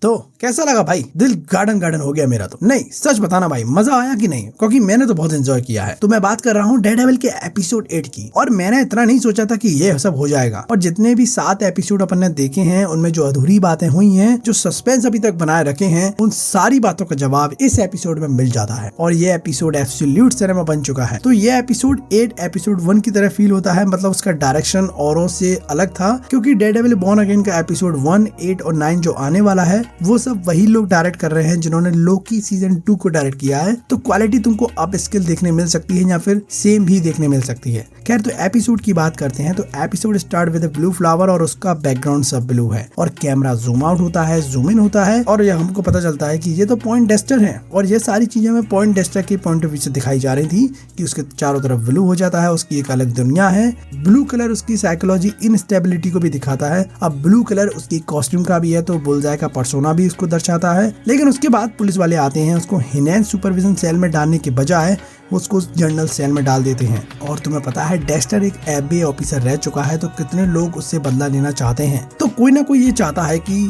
तो कैसा लगा भाई? दिल गार्डन गार्डन हो गया मेरा। तो नहीं, सच बताना भाई, मजा आया कि नहीं? क्योंकि मैंने तो बहुत एंजॉय किया है। तो मैं बात कर रहा हूँ डेयरडेविल के एपिसोड 8 की। और मैंने इतना नहीं सोचा था कि ये सब हो जाएगा। और जितने भी 7 एपिसोड अपन ने देखे हैं, उनमें जो अधूरी बातें हुई हैं, जो सस्पेंस अभी तक बनाए रखे हैं, उन सारी बातों का जवाब इस एपिसोड में मिल जाता है। और ये एपिसोड एब्सोल्यूट सिनेमा बन चुका है। तो ये एपिसोड 8 एपिसोड 1 की तरह फील होता है। मतलब उसका डायरेक्शन औरों से अलग था, क्योंकि डेयरडेविल बॉर्न अगेन का एपिसोड 1, 8 और 9 जो आने वाला है, वो सब वही लोग डायरेक्ट कर रहे हैं जिन्होंने लोकी सीजन 2 को डायरेक्ट किया है। तो क्वालिटी तुमको अप स्किल देखने मिल सकती है या फिर सेम भी देखने मिल सकती है। खैर, तो एपिसोड की बात करते हैं। तो episode start with blue flower और उसका बैकग्राउंड सब ब्लू है और कैमरा जूम आउट होता है, जूम इन होता है और ये हमको पता चलता है कि ये तो पॉइंट डेस्टर है। और ये सारी चीजें हमें पॉइंट डेस्टर के पॉइंट ऑफ व्यू से दिखाई जा रही थी कि उसके चारों तरफ ब्लू हो जाता है, उसकी एक अलग दुनिया है। ब्लू कलर उसकी साइकोलॉजी इनस्टेबिलिटी को भी दिखाता है। अब ब्लू कलर उसकी कॉस्ट्यूम का भी है, तो बुलजाय का पर्सोना भी उसको दर्शाता है। लेकिन उसके बाद पुलिस वाले आते हैं, उसको हिनेंस सुपरविजन सेल में डालने के बजाय उसको जनरल सेल में डाल देते हैं। और तुम्हें पता है डेस्टर एक एफबीआई ऑफिसर रह चुका है, तो कितने लोग उससे बदला लेना चाहते हैं। तो कोई ना कोई ये चाहता है कि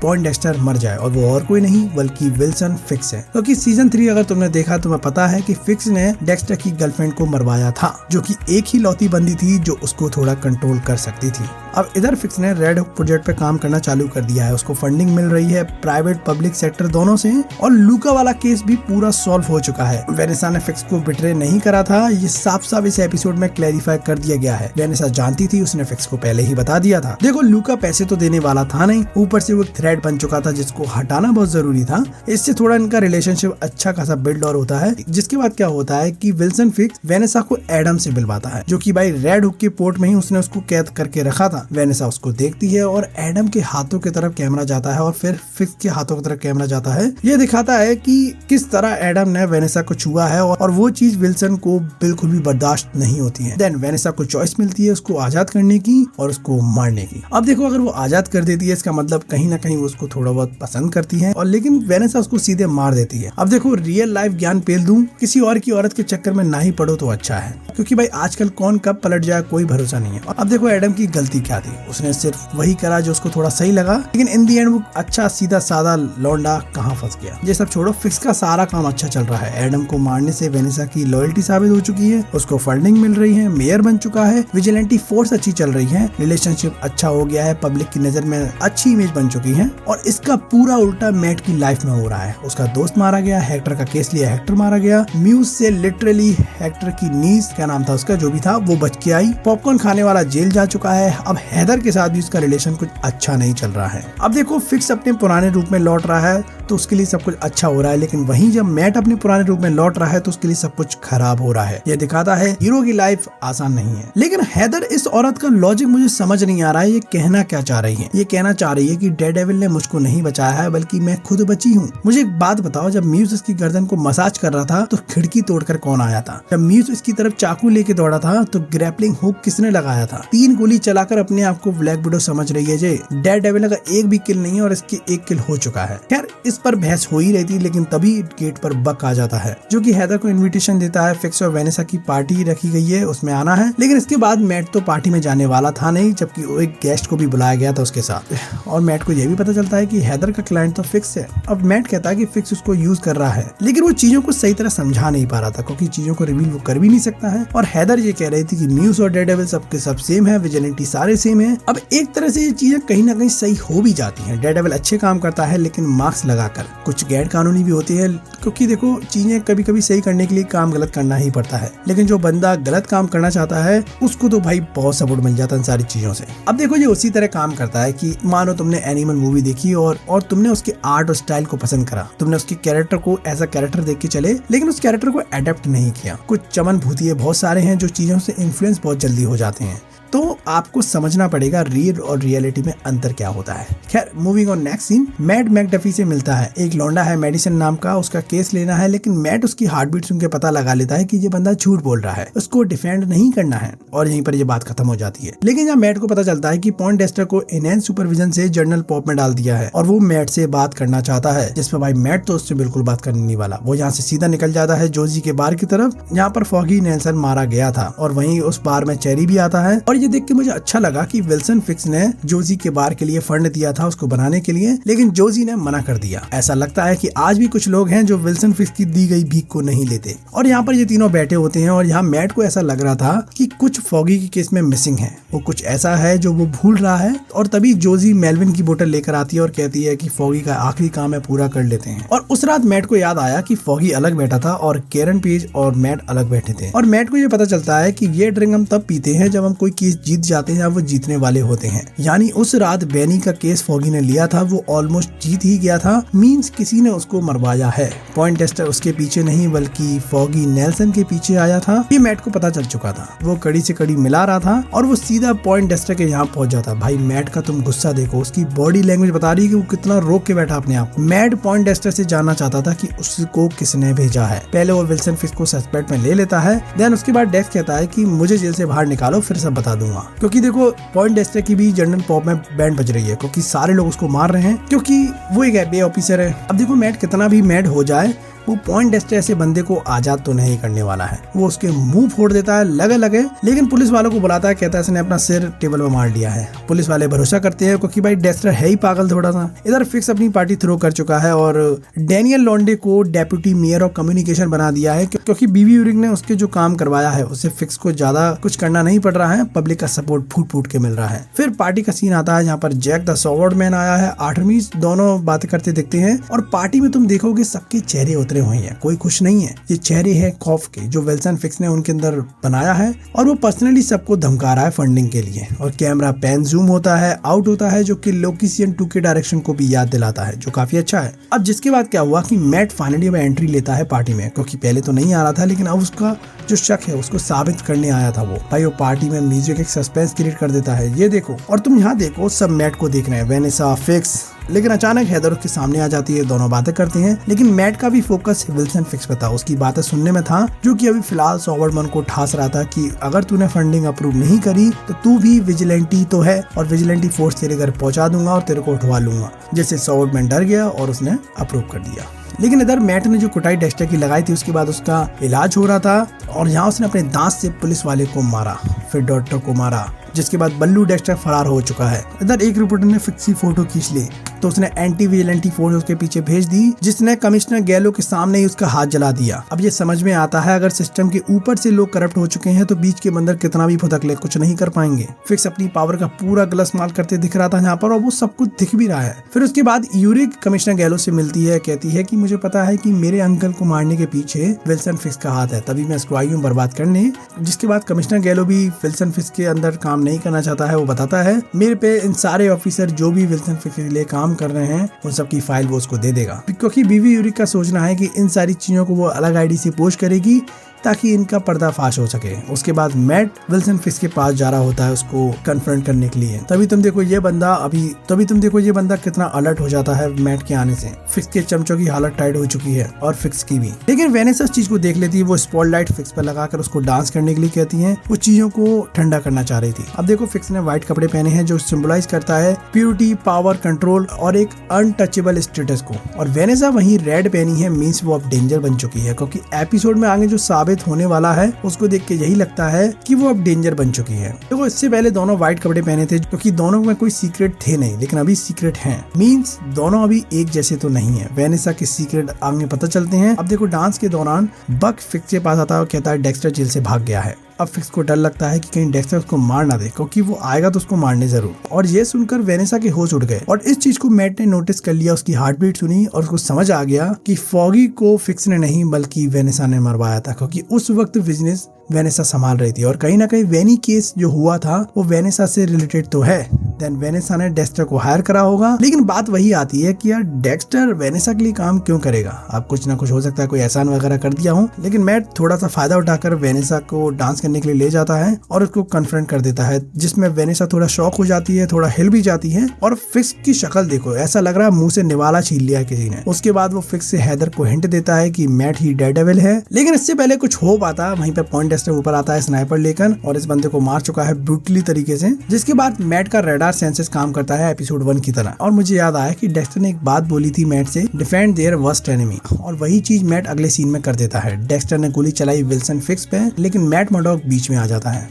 पॉइंट डेस्टर मर जाए, और वो और कोई नहीं बल्कि विल्सन फिक्स है। क्योंकि सीजन 3 अगर तुमने देखा, तुम्हें पता है कि फिक्स ने डेक्स्टर की गर्लफ्रेंड को मरवाया था, जो कि एक ही लौती बंदी थी जो उसको थोड़ा कंट्रोल कर सकती थी। अब इधर फिक्स ने रेड हुक प्रोजेक्ट पे काम करना चालू कर दिया है। उसको फंडिंग मिल रही है प्राइवेट पब्लिक सेक्टर दोनों से, और लूका वाला केस भी पूरा सॉल्व हो चुका है। वेनेसा ने फिक्स को बिट्रे नहीं करा था, ये साफ साफ इस एपिसोड में क्लैरिफाई कर दिया गया है। वेनेसा जानती थी, उसने फिक्स को पहले ही बता दिया था। देखो, लूका पैसे तो देने वाला था नहीं, ऊपर से वो थ्रेड बन चुका था जिसको हटाना बहुत जरूरी था। इससे थोड़ा इनका रिलेशनशिप अच्छा खासा बिल्ड और होता है। जिसके बाद क्या होता है कि विल्सन फिक्स वेनेसा को एडम से मिलवाता है, जो कि भाई रेड हुक के पोर्ट में ही उसने उसको कैद करके रखा था। वेनेसा उसको देखती है और एडम के हाथों की तरफ कैमरा जाता है और फिर फिक्स के हाथों की तरफ कैमरा जाता है। ये दिखाता है कि किस तरह एडम ने वेनेसा को छुआ है, और वो चीज विल्सन को बिल्कुल भी बर्दाश्त नहीं होती है। देन वेनेसा को चॉइस मिलती है उसको आजाद करने की और उसको मारने की। अब देखो, अगर वो आजाद कर देती है, इसका मतलब कहीं ना कहीं वो उसको थोड़ा बहुत पसंद करती है, और लेकिन वेनेसा उसको सीधे मार देती है। अब देखो, रियल लाइफ ज्ञान पेल दूं, किसी और की औरत के चक्कर में ना ही पड़ो तो अच्छा है, क्योंकि भाई आजकल कौन कब पलट जाए कोई भरोसा नहीं है। अब देखो, एडम की गलती क्या थी? उसने सिर्फ वही करा जो उसको थोड़ा सही लगा, लेकिन इन दी एंड वो अच्छा सीधा सादा लौंडा कहाँ फंस गया। ये सब छोड़ो, फिक्स का सारा काम अच्छा चल रहा है। एडम को मारने से वेनेसा की लॉयल्टी साबित हो चुकी है, उसको फंडिंग मिल रही है, मेयर बन चुका है, विजिलेंटी फोर्स अच्छी चल रही है, रिलेशनशिप अच्छा हो गया है, पब्लिक की नजर में अच्छी इमेज बन चुकी है। और इसका पूरा उल्टा मैट की लाइफ में हो रहा है। उसका दोस्त मारा गया, हेक्टर का केस लिया, हेक्टर मारा गया, म्यूज से लिटरली हेक्टर की नीज, क्या नाम था उसका, जो भी था, वो बच के आई। पॉपकॉर्न खाने वाला जेल जा चुका है। अब हैदर के साथ भी उसका रिलेशन कुछ अच्छा नहीं चल रहा है। अब देखो, फिक्स अपने पुराने रूप में लौट रहा है, तो उसके लिए सब कुछ अच्छा हो रहा है, लेकिन वहीं जब मैट अपने पुराने रूप में लौट रहा है तो उसके लिए सब कुछ खराब हो रहा है। यह दिखाता है हीरो की लाइफ आसान नहीं है। लेकिन हैदर, इस औरत का लॉजिक मुझे समझ नहीं आ रहा है। ये कहना क्या चाह रही है? ये कहना चाह रही है कि डेयरडेविल ने मुझको नहीं बचाया है, बल्कि मैं खुद बची हूँ। मुझे एक बात बताओ, जब म्यूज इसकी गर्दन को मसाज कर रहा था तो खिड़की तोड़कर कौन आया था? जब म्यूज इसकी तरफ चाकू लेके दौड़ा था तो ग्रैपलिंग हुक किसने लगाया था? 3 गोली चलाकर अपने आप को ब्लैक विडो समझ रही है जे। डेयरडेविल का एक भी किल नहीं है और इसके 1 किल हो चुका है। खैर, इस पर बहस हो ही रही थी, लेकिन तभी गेट पर बक आ जाता है, जो कि हैदर को इनविटेशन देता है। फिक्स और वेनेसा की पार्टी रखी गई है, उसमें आना है। लेकिन इसके बाद मैट तो पार्टी में जाने वाला था नहीं, जबकि वो एक गेस्ट को भी बुलाया गया था उसके साथ। और मैट को यह भी पता चलता है कि हैदर का क्लाइंट तो फिक्स है। अब मैट कहता है कि फिक्स उसको यूज कर रहा है, लेकिन वो चीजों को सही तरह समझा नहीं पा रहा था, क्योंकि चीजों को रिवील वो कर भी नहीं सकता है। और हैदर ये कह रही थी कि म्यूज और डेयरडेविल सबके सब सेम है, विजिलेंटी सारे सेम है। अब एक तरह से ये चीजें कहीं ना कहीं सही हो भी जाती है। डेयरडेविल अच्छे काम करता है, लेकिन मार्क्स लगाकर। कुछ गैर कानूनी भी होती है, क्योंकि देखो, चीजें कभी कभी सही करने के लिए काम गलत करना ही पड़ता है। लेकिन जो बंदा गलत काम करना चाहता है, उसको तो भाई बहुत सपोर्ट मिल जाता है इन सारी चीजों से। अब देखो, ये उसी तरह काम करता है कि मानो तुमने एनिमल मूवी देखी और तुमने उसके आर्ट और स्टाइल को पसंद करा, तुमने उसके कैरेक्टर को एज अ कैरेक्टर देख के चले, लेकिन उस कैरेक्टर को एडेप्ट नहीं किया। कुछ चमन भूतिये बहुत सारे हैं जो चीजों से इन्फ्लुएंस बहुत जल्दी हो जाते हैं। तो आपको समझना पड़ेगा रियल और रियलिटी में अंतर क्या होता है। खैर, moving on next scene, Matt McDuffie से मिलता है। एक लौंडा है मेडिसन नाम का, उसका केस लेना है, लेकिन मैट उसकी हार्टबीट सुन के पता लगा लेता है कि ये बंदा झूठ बोल रहा है, उसको डिफेंड नहीं करना है, और यहीं पर ये बात खत्म हो जाती है। लेकिन जब मैट को पता चलता है कि पॉइंट डेस्टर को इनहेंस सुपरविजन से जर्नल पॉप में डाल दिया है और वो मैट से बात करना चाहता है, जिसमें भाई मैट तो उससे बिल्कुल बात करने नहीं वाला। वो यहाँ से सीधा निकल जाता है जोजी के बार की तरफ, जहाँ पर फॉगी नेल्सन मारा गया था, और वहीं उस बार में चेरी भी आता है। और ये देख के मुझे अच्छा लगा कि विल्सन फिक्स ने जोजी के बार के लिए फंड दिया था उसको बनाने के लिए, लेकिन जोजी ने मना कर दिया। ऐसा लगता है कि आज भी कुछ लोग हैं जो विल्सन फिक्स की दी गई भीख को नहीं लेते। और यहाँ पर ये तीनों बैठे होते हैं और यहाँ मैट को ऐसा लग रहा था कि कुछ फॉगी के केस में मिसिंग है, वो कुछ ऐसा है जो वो भूल रहा है। और तभी जोजी मेलविन की बोतल लेकर आती है और कहती है कि फॉगी का आखिरी काम है पूरा कर लेते हैं। और उस रात मैट को याद आया कि फॉगी अलग बैठा था और केरन पेज और मैट अलग बैठे थे। और मैट को ये पता चलता है कि ये ड्रिंक हम तब पीते हैं जब हम कोई केस जीत जाते हैं, वो जीतने वाले होते हैं। यानी उस रात बेनी का केस फॉगी ने लिया था, वो ऑलमोस्ट जीत ही गया था, मींस किसी ने उसको मरवाया है। पॉइंटेस्टर उसके पीछे नहीं बल्कि फॉगी नेल्सन के पीछे आया था। ये मैट को पता चल चुका था। वो कड़ी से कड़ी मिला रहा था और वो सीधा पॉइंटेस्टर के यहाँ पहुंच जाता। भाई मैट का तुम गुस्सा देखो, उसकी बॉडी लैंग्वेज बता रही है कि वो कितना रोक के बैठा अपने आप। मैट पॉइंटेस्टर से जानना चाहता था कि उसको किसने भेजा है। पहले वो विल्सन फिक्स को सस्पेक्ट में ले लेता है, देन उसके बाद डेक्स कहता है कि मुझे जेल से बाहर निकालो फिर सब बता दूंगा। क्योंकि देखो पॉइंटेस्टर की भी जनरल पॉप में बैंड बज रही है क्योंकि सारे लोग उसको मार रहे हैं क्योंकि वो एक एफबीआई ऑफिसर है। अब देखो मैट कितना भी मैड हो जाए, वो पॉइंटेस्टर ऐसे बंदे को आजाद तो नहीं करने वाला है। वो उसके मुंह फोड़ देता है, लगे लगे, लेकिन पुलिस वालों को बुलाता है, कहता है इसने अपना सिर टेबल में मार लिया है। पुलिस वाले भरोसा करते हैं क्योंकि भाई डेक्स्टर है ही पागल थोड़ा सा। इधर फिक्स अपनी पार्टी थ्रो कर चुका है और डैनियल लॉन्डे को डेप्यूटी मेयर ऑफ कम्युनिकेशन बना दिया है क्योंकि बीबी यूरिक ने उसके जो काम करवाया है उससे फिक्स को ज्यादा कुछ करना नहीं पड़ रहा है, पब्लिक का सपोर्ट फूट फूट के मिल रहा है। फिर पार्टी का सीन आता है जहाँ पर जैक द सॉवर्ड मैन आया है, आर्टेमिस, दोनों बातें करते दिखते हैं। और पार्टी में तुम देखोगे सबके चेहरे उतरे हुए हैं, कोई खुश नहीं है। ये चेहरे हैं खौफ के जो विल्सन फिक्स ने उनके अंदर बनाया है और वो पर्सनली सबको धमका रहा है फंडिंग के लिए। और कैमरा पैन जूम होता है, आउट होता है, जो कि लोकेशन 2 के डायरेक्शन को भी याद दिलाता है, जो काफी अच्छा है। अब जिसके बाद क्या हुआ कि मैट फाइनली अब एंट्री लेता है पार्टी में, क्योंकि पहले तो नहीं आ रहा था लेकिन अब उसका जो शक है उसको साबित करने आया था। वो भाई वो पार्टी में म्यूजिक एक सस्पेंस क्रिएट कर देता है, ये देखो। और तुम यहाँ देखो सब मैट को देख रहे हैं, वेनेसा, फिक्स, लेकिन अचानक हैदर उसके सामने आ जाती है, दोनों बातें करते हैं। लेकिन मैट का भी फोकस विल्सन फिक्स पे था, उसकी बातें सुनने में था, जो कि अभी फिलहाल सॉवर्डमैन को ठास रहा था कि अगर तूने फंडिंग अप्रूव नहीं करी तो तू भी विजिलेंटी तो है और विजिलेंटी फोर्स तेरे घर पहुंचा दूंगा और तेरे को उठवा लूंगा। जैसे सॉवर्डमैन डर गया और उसने अप्रूव कर दिया। लेकिन इधर मैट ने जो कुटाई डेक्स्टर की लगाई थी उसके बाद उसका इलाज हो रहा था और यहाँ उसने अपने दांत से पुलिस वाले को मारा, फिर डॉक्टर को मारा, जिसके बाद बल्लू डेक्स्टर फरार हो चुका है। इधर एक रिपोर्टर ने फिक्स की फोटो खींच ली तो उसने एंटी विजिलेंटी फोर्स उसके पीछे भेज दी, जिसने कमिश्नर गैलो के सामने ही उसका हाथ जला दिया। अब ये समझ में आता है अगर सिस्टम के ऊपर से लोग करप्ट हो चुके हैं तो बीच के बंदर कितना भी फुदक ले कुछ नहीं कर पाएंगे। फिक्स अपनी पावर का पूरा गलत माल करते दिख रहा था यहाँ पर और वो सब कुछ दिख भी रहा है। फिर उसके बाद यूरिक कमिश्नर गैलो से मिलती है, कहती है कि मुझे पता है कि मेरे अंकल को मारने के पीछे विल्सन फिक्स का हाथ है, तभी मैं इसको आई हूँ बर्बाद करने। जिसके बाद कमिश्नर गैलो भी विल्सन फिक्स के अंदर काम नहीं करना चाहता है। वो बताता है मेरे पे इन सारे ऑफिसर जो भी विल्सन फिक्स के लिए काम कर रहे हैं उन सबकी फाइल वो उसको दे देगा, क्योंकि बीवी यूरिक का सोचना है कि इन सारी चीजों को वो अलग आईडी से पोस्ट करेगी ताकि इनका पर्दाफाश हो सके। उसके बाद मैट विल्सन फिक्स के पास जा रहा होता है उसको कन्फ्रंट करने के लिए। तभी तुम देखो ये बंदा कितना अलर्ट हो जाता है मैट के आने से। फिक्स के चमचों की हालत टाइट हो चुकी है और फिक्स की भी। लेकिन वेनेसा इस चीज को देख लेती है, वो स्पॉटलाइट फिक्स पर लगाकर उसको डांस करने के लिए कहती है, वो चीजों को ठंडा करना चाह रही थी। अब देखो फिक्स ने व्हाइट कपड़े पहने हैं जो सिंबलाइज करता है प्योरिटी, पावर, कंट्रोल और एक अनटचेबल स्टेटस को। और वेनेसा वही रेड पहनी है, मीन्स वो अब डेंजर बन चुकी है, क्योंकि एपिसोड में आगे जो साबित होने वाला है उसको देख के यही लगता है कि वो अब डेंजर बन चुकी है। देखो इससे पहले दोनों व्हाइट कपड़े पहने थे क्योंकि दोनों में कोई सीक्रेट थे नहीं, लेकिन अभी सीक्रेट हैं, मींस दोनों अभी एक जैसे तो नहीं है। वेनेसा के सीक्रेट आगे पता चलते हैं। अब देखो डांस के दौरान बक फिक्स के पास आता है और कहता है डेक्स्टर जेल से भाग गया है। अब फिक्स को डर लगता है कि कहीं डेक्स्टर उसको मार ना दे, क्योंकि वो आएगा तो उसको मारने जरूर। और ये सुनकर वेनेसा के होश उड़ गए और इस चीज को मैट ने नोटिस कर लिया। उसकी हार्ट बीट सुनी और उसको समझ आ गया कि फॉगी को फिक्स ने नहीं बल्कि वेनेसा ने मरवाया था, क्योंकि उस वक्त बिजनेस वेनेसा संभाल रही थी और कहीं ना कहीं वेनी केस जो हुआ था वो वेनेसा से रिलेटेड तो है। देन वेनेसा ने डेक्स्टर को हायर करा होगा। लेकिन बात वही आती है कि यार डेक्स्टर वेनेसा के लिए काम क्यों करेगा? अब कुछ ना कुछ हो सकता है, कोई एहसान वगैरह कर दिया हो। लेकिन मैट थोड़ा सा फायदा उठाकर वेनेसा को डांस करने के लिए ले जाता है और उसको कन्फ्रंट कर देता है, जिसमें वेनेसा थोड़ा शॉक हो जाती है, थोड़ा हिल भी जाती है। और फिक्स की शक्ल देखो, ऐसा लग रहा है मुंह से निवाला छीन लिया किसी ने। उसके बाद वो फिक्स से हैदर को हिंट देता है कि मैट ही डेयरडेविल है। लेकिन इससे पहले कुछ हो पाता, वहीं पे पॉइंटेस्टर ऊपर आता है स्नाइपर लेकर और इस बंदे को मार चुका है ब्रूटली तरीके से। जिसके बाद मैट का रेडार सेंसेस काम करता है एपिसोड 1 की तरह। और मुझे याद आया कि डेक्स्टर ने एक बात बोली थी मैट से, डिफेंड देयर वर्स्ट एनिमी, और वही चीज मैट अगले सीन में कर देता है। डेक्स्टर ने गोली चलाई विल्सन फिक्स पे, लेकिन मैट मर्डॉक बीच में आ जाता है।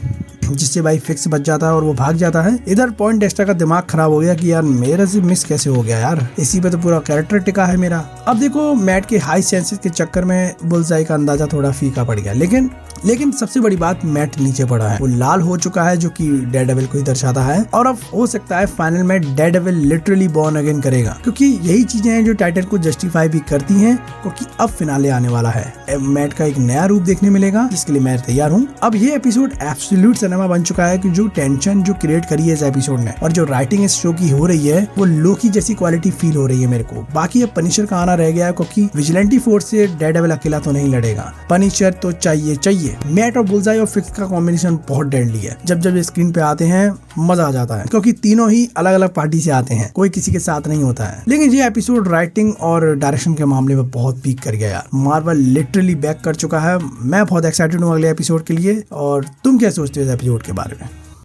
जिससे भाई फिक्स बच जाता है और वो भाग जाता है। इधर पॉइंटेस्टा का दिमाग खराब हो गया कि यार मेरे से मिस कैसे हो गया यार, इसी पे तो पूरा कैरेक्टर टिका है मेरा। अब देखो मैट के हाई सेंसेस के चक्कर में बुलसाई का अंदाजा थोड़ा फीका पड़ गया, लेकिन सबसे बड़ी बात मैट नीचे पड़ा है, वो लाल हो चुका है जो कि डेयरडेविल को ही दर्शाता है। और अब हो सकता है फाइनल में डेयरडेविल लिटरली बॉर्न अगेन करेगा, क्योंकि यही चीजें हैं जो टाइटल को जस्टिफाई भी करती हैं, क्योंकि अब फिनाले आने वाला है। मैट का एक नया रूप देखने मिलेगा, इसके लिए मैं तैयार हूँ। अब ये एपिसोड एब्सोल्यूट सिनेमा बन चुका है कि जो टेंशन जो क्रिएट करी है इस एपिसोड ने और जो राइटिंग इस शो की हो रही है वो लोकी जैसी क्वालिटी फील हो रही है मेरे को। बाकी अब पनिशर का आना रह गया है, क्योंकि विजिलेंटी फोर्स से डेयरडेविल अकेला तो नहीं लड़ेगा, पनिशर तो चाहिए। मैट और बुलसाई और फिक्स का कॉम्बिनेशन बहुत डेडली है। जब ये स्क्रीन पे आते हैं मजा आ जाता है, क्योंकि तीनों ही अलग अलग पार्टी से आते हैं, कोई किसी के साथ नहीं होता है। लेकिन ये एपिसोड राइटिंग और डायरेक्शन के मामले में बहुत पीक कर गया यार। मार्वल लिटरली बैक कर चुका है। मैं बहुत एक्साइटेड हूँ अगले एपिसोड के लिए। और तुम क्या सोचते हो इस एपिसोड के बारे में?